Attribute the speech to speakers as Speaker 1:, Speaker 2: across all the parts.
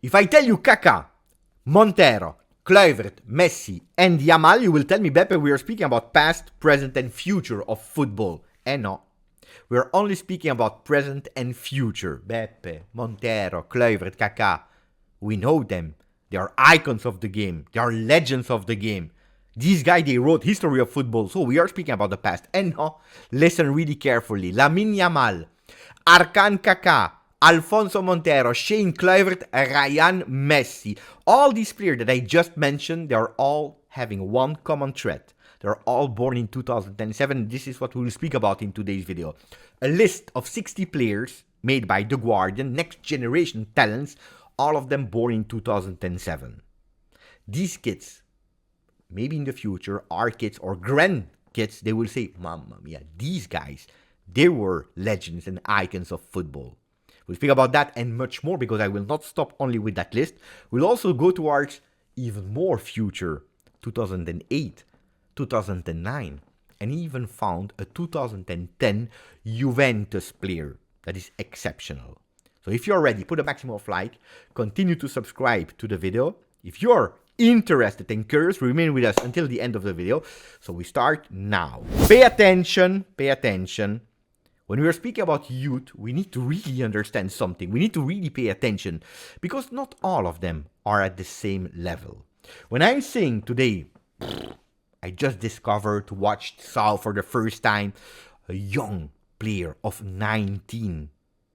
Speaker 1: If I tell you Kaká, Montero, Kluivert, Messi, and Yamal, you will tell me, Beppe, we are speaking about past, present, and future of football. No. We are only speaking about present and future. Beppe, Montero, Kluivert, Kaká. We know them. They are icons of the game. They are legends of the game. These guys, they wrote history of football. So we are speaking about the past. And no, listen really carefully. Lamine Yamal, Arkan Kaká, Alfonso Montero, Shane Kluivert, Ryan Messi. All these players that I just mentioned, they are all having one common thread. They're all born in 2007. This is what we will speak about in today's video. A list of 60 players made by The Guardian, next generation talents, all of them born in 2007. These kids, maybe in the future, our kids or grandkids, they will say, Mamma mia, these guys, they were legends and icons of football. We'll speak about that and much more because I will not stop only with that list. We'll also go towards even more future, 2008, 2009, and even found a 2010 Juventus player that is exceptional. So if you're ready, put a maximum of like, continue to subscribe to the video. If you're interested and curious, remain with us until the end of the video. So we start now. Pay attention, pay attention. When we are speaking about youth, we need to really understand something. We need to really pay attention because not all of them are at the same level. When I'm saying today, I just discovered, watched, saw for the first time a young player of 19.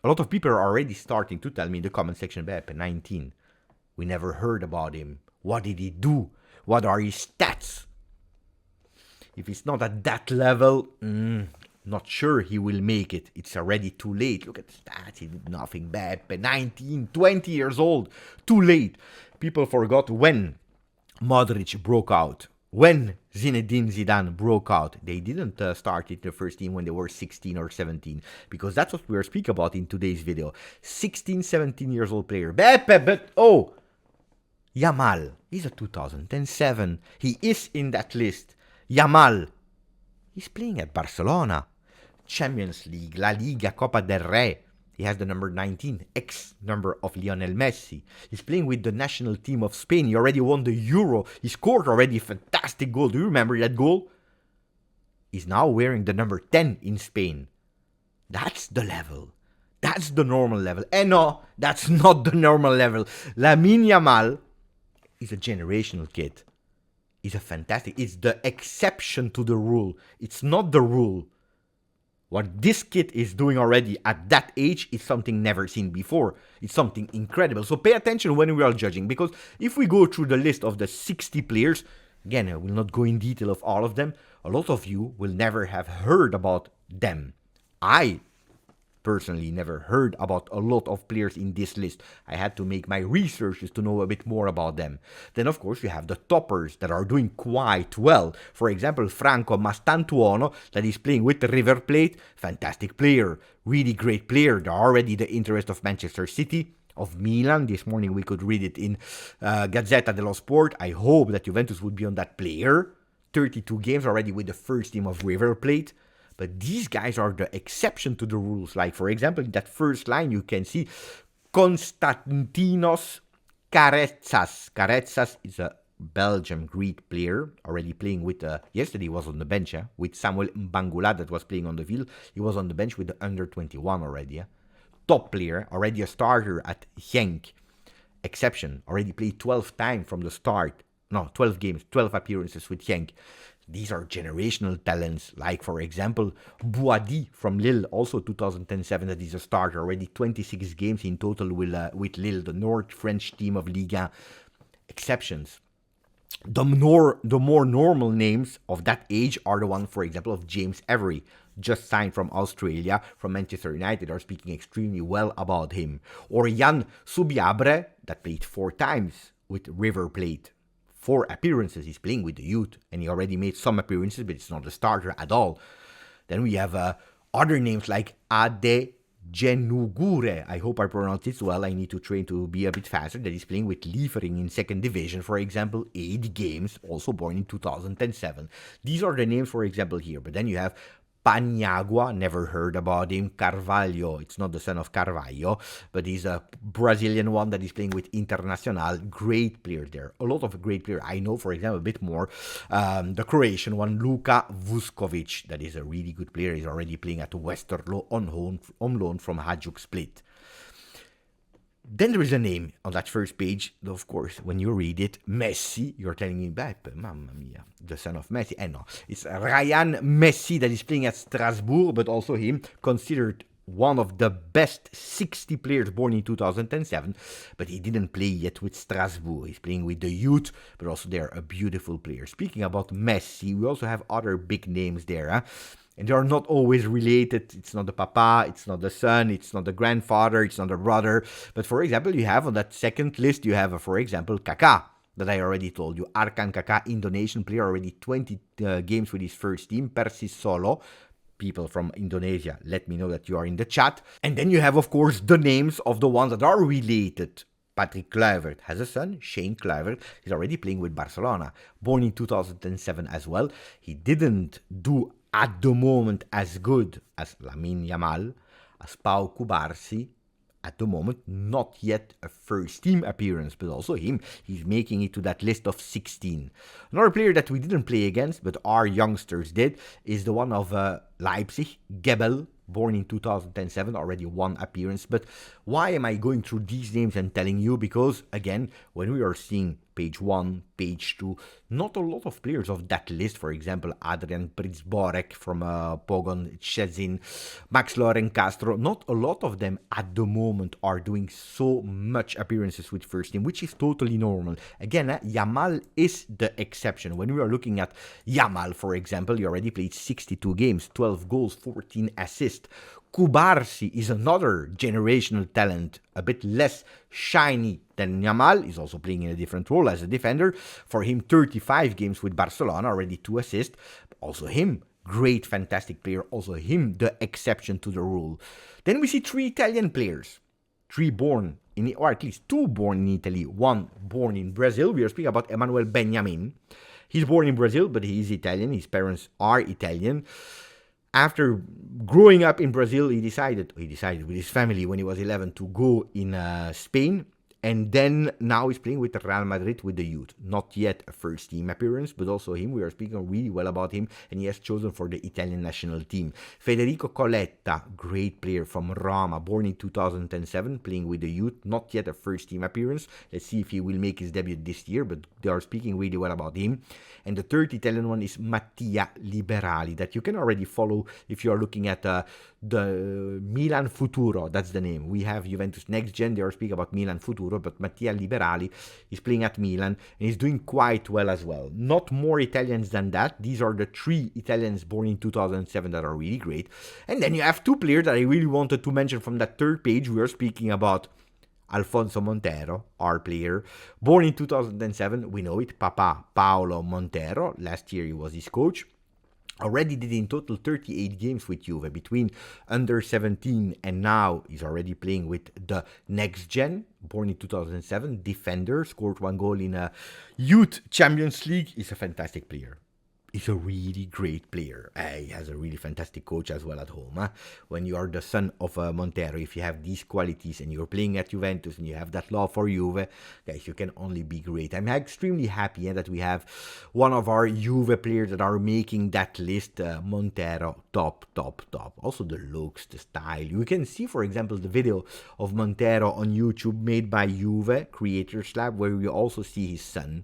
Speaker 1: A lot of people are already starting to tell me in the comment section, Beppe, 19. We never heard about him. What did he do? What are his stats? If it's not at that level, not sure he will make it. It's already too late. Look at the stats. He did nothing bad. 19, 20 years old. Too late. People forgot when Modric broke out. When Zinedine Zidane broke out. They didn't start in the first team when they were 16 or 17. Because that's what we're speaking about in today's video. 16, 17 years old player. But Yamal. He's a 2007. He is in that list. Yamal. He's playing at Barcelona. Champions League, La Liga, Copa del Rey. He has the number 19, ex-number of Lionel Messi. He's playing with the national team of Spain. He already won the Euro. He scored already a fantastic goal. Do you remember that goal? He's now wearing the number 10 in Spain. That's the level. That's the normal level. And no, that's not the normal level. Lamine Yamal is a generational kid. He's a fantastic. It's the exception to the rule. It's not the rule. What this kid is doing already at that age is something never seen before. It's something incredible. So pay attention when we are judging. Because if we go through the list of the 60 players, again, I will not go in detail of all of them. A lot of you will never have heard about them. I personally never heard about a lot of players in this list. I had to make my researches to know a bit more about them. Then of course you have the toppers that are doing quite well. For example, Franco Mastantuono that is playing with River Plate. Fantastic player, really great player. They're already the interest of Manchester City, of Milan. This morning we could read it in Gazzetta dello Sport. I hope that Juventus would be on that player. 32 games already with the first team of River Plate. But these guys are the exception to the rules. Like, for example, in that first line, you can see Konstantinos Karetsas. Karetsas is a Belgium Greek player, already playing with, yesterday he was on the bench, with Samuel Mbangula that was playing on the field. He was on the bench with the under-21 already. Top player, already a starter at Genk. Exception, already played 12 times from the start. No, 12 games, 12 appearances with Genk. These are generational talents, like, for example, Boadi from Lille, also 2007, that is a starter, already 26 games in total with Lille, the North French team of Liga. Exceptions. The more normal names of that age are the ones, for example, of James Avery, just signed from Australia, from Manchester United, are speaking extremely well about him. Or Jan Subiabre, that played 4 times with River Plate. 4 appearances, he's playing with the youth, and he already made some appearances, but it's not a starter at all. Then we have other names like Ade Genugure. I hope I pronounced it well. I need to train to be a bit faster. That is playing with Liefering in 2nd division, for example, 8 games, also born in 2007. These are the names, for example, here. But then you have Paniagua, never heard about him. Carvalho, it's not the son of Carvalho, but he's a Brazilian one that is playing with Internacional. Great player there. A lot of great player. I know, for example, a bit more. The Croatian one, Luka Vuskovic, that is a really good player. He's already playing at Westerlo on loan from Hajduk Split. Then there is a name on that first page. Of course, when you read it, Messi, you're telling me, Beppe, mamma mia, the son of Messi. No, it's Ryan Messi that is playing at Strasbourg, but also him considered one of the best 60 players born in 2007, but he didn't play yet with Strasbourg. He's playing with the youth, but also they're a beautiful player. Speaking about Messi, we also have other big names there, huh? And they are not always related. It's not the papa, it's not the son, it's not the grandfather, it's not the brother. But for example, you have on that second list, you have, for example, Kaká, that I already told you. Arkan Kaká, Indonesian player, already 20 games with his first team, Persis Solo. People from Indonesia, let me know that you are in the chat. And then you have, of course, the names of the ones that are related. Patrick Kluivert has a son, Shane Kluivert. He's already playing with Barcelona. Born in 2007 as well. He didn't do at the moment as good as Lamine Yamal, as Pau Cubarsí. At the moment, not yet a first team appearance, but also him. He's making it to that list of 16. Another player that we didn't play against, but our youngsters did, is the one of Leipzig, Gebel, born in 2007, already one appearance. But why am I going through these names and telling you? Because, again, when we are seeing page 1, page 2, not a lot of players of that list. For example, Adrian Pritzborek from Pogon Szczecin, Max Loren Castro. Not a lot of them at the moment are doing so much appearances with first team, which is totally normal. Again, Yamal is the exception. When we are looking at Yamal, for example, he already played 62 games, 12 goals, 14 assists. Cubarsí is another generational talent, a bit less shiny than Yamal. He's also playing in a different role as a defender. For him, 35 games with Barcelona, already 2 assists. Also him, great, fantastic player. Also him, the exception to the rule. Then we see 3 Italian players. 3 born in, or at least 2 born in Italy, 1 born in Brazil. We are speaking about Emmanuel Benjamin. He's born in Brazil, but he is Italian. His parents are Italian. After growing up in Brazil, he decided with his family when he was 11 to go in Spain. And then now he's playing with Real Madrid with the youth. Not yet a first team appearance, but also him. We are speaking really well about him, and he has chosen for the Italian national team. Federico Coletta, great player from Roma, born in 2007, playing with the youth. Not yet a first team appearance. Let's see if he will make his debut this year, but they are speaking really well about him. And the third Italian one is Mattia Liberali, that you can already follow if you are looking at the Milan Futuro. That's the name. We have Juventus Next Gen. They are speaking about Milan Futuro, but Mattia Liberali is playing at Milan and he's doing quite well as well. Not more Italians than that. These are the 3 Italians born in 2007 that are really great. And then you have 2 players that I really wanted to mention from that third page. We are speaking about Alfonso Montero, our player, born in 2007. We know it, Papa Paolo Montero. Last year he was his coach. Already did in total 38 games with Juve between under 17 and now he's already playing with the next gen, born in 2007, defender, scored 1 goal in a youth Champions League. He's a fantastic player. He's a really great player. He has a really fantastic coach as well at home. When you are the son of Montero, if you have these qualities and you're playing at Juventus and you have that love for Juve, guys, you can only be great. I'm extremely happy that we have one of our Juve players that are making that list. Montero, top. Also the looks, the style. You can see, for example, the video of Montero on YouTube made by Juve Creators Lab, where you also see his son.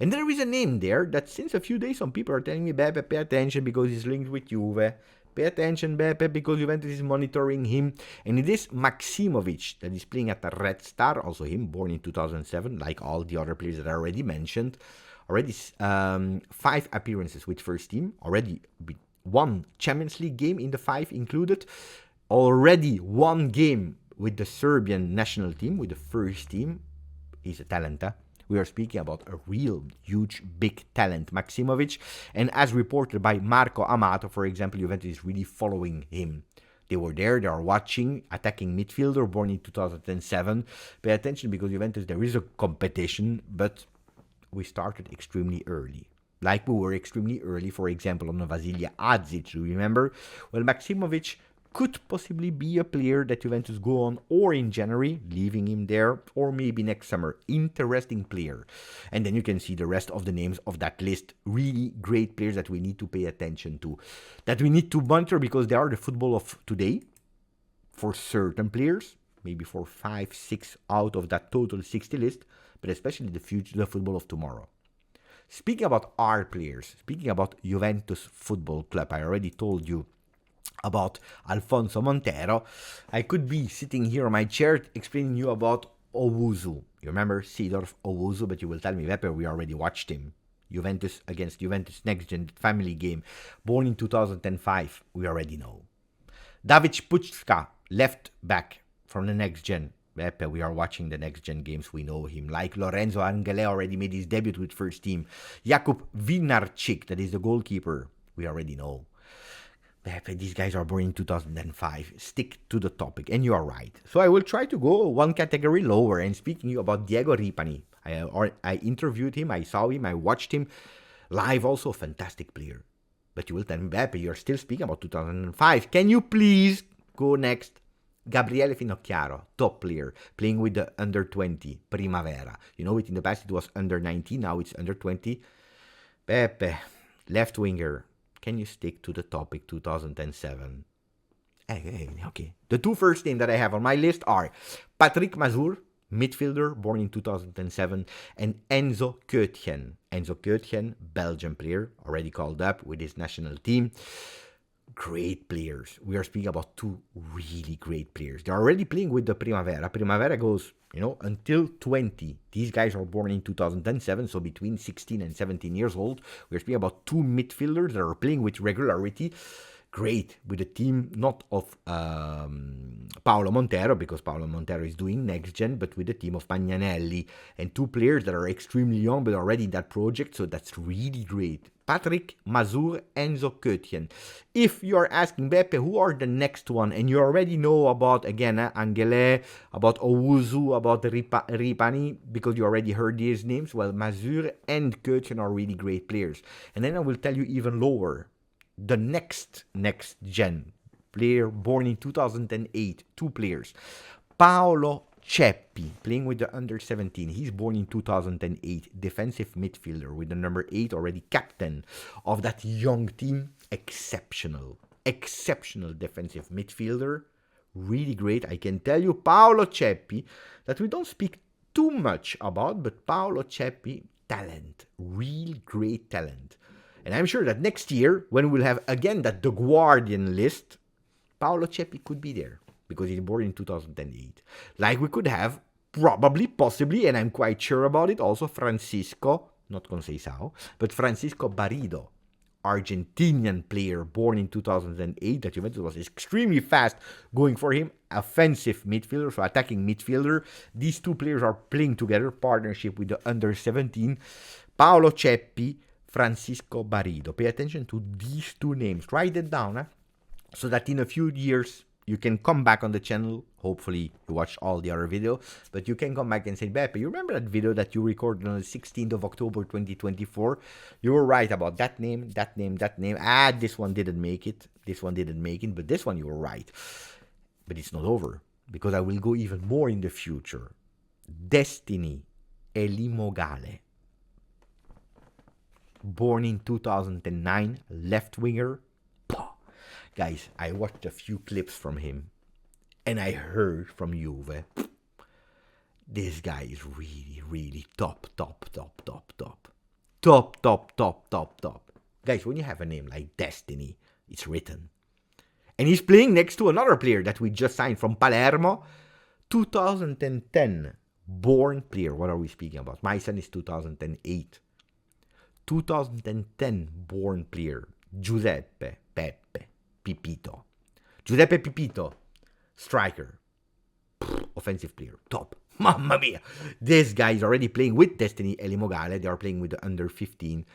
Speaker 1: And there is a name there that since a few days some people are telling me, Beppe, pay attention because he's linked with Juve. Pay attention, Beppe, because Juventus is monitoring him. And it is Maximovic that is playing at the Red Star. Also him, born in 2007, like all the other players that I already mentioned. Already 5 appearances with first team. Already 1 Champions League game in the 5 included. Already 1 game with the Serbian national team, with the first team. He's a talent, huh? We are speaking about a real huge, big talent, Maximovic. And as reported by Marco Amato, for example, Juventus is really following him. They were there, they are watching, attacking midfielder, born in 2007. Pay attention because Juventus, there is a competition, but we started extremely early. Like we were extremely early, for example, on Vasilija Adzic, do you remember? Well, Maximovic could possibly be a player that Juventus go on, or in January, leaving him there, or maybe next summer. Interesting player. And then you can see the rest of the names of that list. Really great players that we need to pay attention to, that we need to monitor, because they are the football of today for certain players, maybe for 5, 6 out of that total 60 list, but especially the football of tomorrow. Speaking about our players, speaking about Juventus Football Club, I already told you about Alfonso Montero. I could be sitting here on my chair explaining you about Owusu. You remember Seedorf Owusu, but you will tell me, Weppe, we already watched him. Juventus against Juventus Next Gen family game, born in 2005, we already know. David Puchka, left back from the Next Gen. Weppe, we are watching the Next Gen games, we know him. Like Lorenzo Angele already made his debut with first team. Jakub Winarczyk, that is the goalkeeper, we already know. These guys are born in 2005. Stick to the topic, and you are right. So I will try to go one category lower. And speaking you about Diego Ripani, I interviewed him, I saw him, I watched him live. Also, fantastic player. But you will tell me, Beppe, you're still speaking about 2005. Can you please go next? Gabriele Finocchiaro, top player, playing with the under 20 Primavera. You know it, in the past it was under 19, now it's under 20. Beppe, left winger. Can you stick to the topic 2007? Okay. The two first names that I have on my list are Patrick Mazur, midfielder, born in 2007, and Enzo Keutgen. Enzo Keutgen, Belgian player, already called up with his national team. Great players. We are speaking about two really great players. They're already playing with the Primavera. Primavera goes, until 20. These guys are born in 2007, so between 16 and 17 years old. We're speaking about two midfielders that are playing with regularity. Great, with a team not of Paolo Montero, because Paolo Montero is doing Next Gen, but with a team of Magnanelli, and two players that are extremely young but already in that project, so that's really great. Patrick Mazur, Enzo Keutgen. If you're asking, Beppe, who are the next one, and you already know about, again, Angele, about Owusu, about Ripani, because you already heard these names, well, Mazur and Keutgen are really great players. And then I will tell you even lower. The next gen player, born in 2008, two players. Paolo Ceppi, playing with the under 17. He's born in 2008, defensive midfielder with the number 8, already captain of that young team. Exceptional defensive midfielder. Really great. I can tell you, Paolo Ceppi, that we don't speak too much about, but Paolo Ceppi, talent, real great talent. And I'm sure that next year, when we'll have again that The Guardian list, Paolo Ceppi could be there, because he's born in 2008. Like we could have, probably, possibly, and I'm quite sure about it, also Francisco, not Conceição, but Francisco Barrido, Argentinian player born in 2008, that Juventus was extremely fast going for him, offensive midfielder, so attacking midfielder. These two players are playing together, partnership with the under 17. Paolo Ceppi, Francisco Barrido. Pay attention to these two names. Write it down, so that in a few years you can come back on the channel. Hopefully you watch all the other videos, but you can come back and say, Beppe, you remember that video that you recorded on the 16th of October 2024? You were right about that name. This one didn't make it. But this one you were right. But it's not over, because I will go even more in the future. Destiny Elimogale, born in 2009, left winger. Guys, I watched a few clips from him, and I heard from Juve. This guy is really top. Guys, when you have a name like Destiny, it's written. And he's playing next to another player that we just signed from Palermo, 2010 born player. What are we speaking about? My son is 2008. 2010 born player, Giuseppe Pipito. Giuseppe Pipito, striker, offensive player, top. Mamma mia! This guy is already playing with Destiny Elimogale. They are playing with the under 15.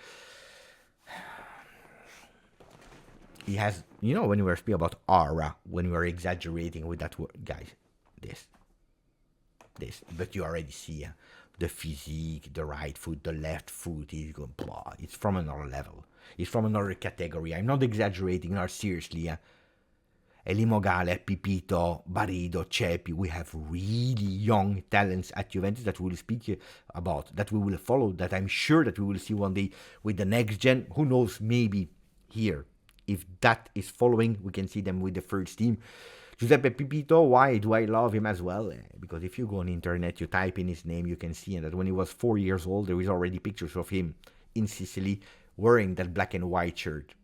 Speaker 1: He has, when we were speaking about aura, when we were exaggerating with that word, guys, this. But you already see the physique, the right foot, the left foot, it's from another level. It's from another category. I'm not exaggerating, or seriously. Eli Mogale, Pipito, Barido, Cepi, we have really young talents at Juventus that we will speak about, that we will follow, that I'm sure that we will see one day with the next gen. Who knows, maybe here. If that is following, we can see them with the first team. Giuseppe Pipito, why do I love him as well? Because if you go on the internet, you type in his name, you can see that when he was 4 years old, there is already pictures of him in Sicily wearing that black and white shirt.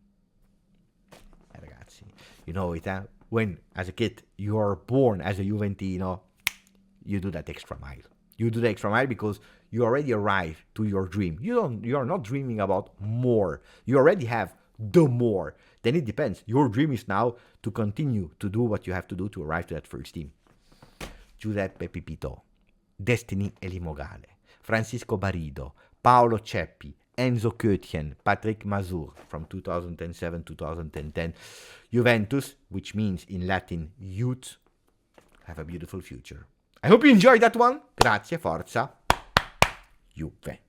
Speaker 1: Ragazzi, you know it, when as a kid you are born as a Juventino, you do that extra mile. You do the extra mile because you already arrive to your dream. You are not dreaming about more. You already have the more. Then it depends. Your dream is now to continue to do what you have to do to arrive to that first team. Giuseppe Pipito, Destiny Eli Mogale, Francisco Barido, Paolo Ceppi, Enzo Kötjen, Patrick Mazur from 2007-2010. Juventus, which means in Latin youth, have a beautiful future. I hope you enjoyed that one. Grazie, forza, Juve.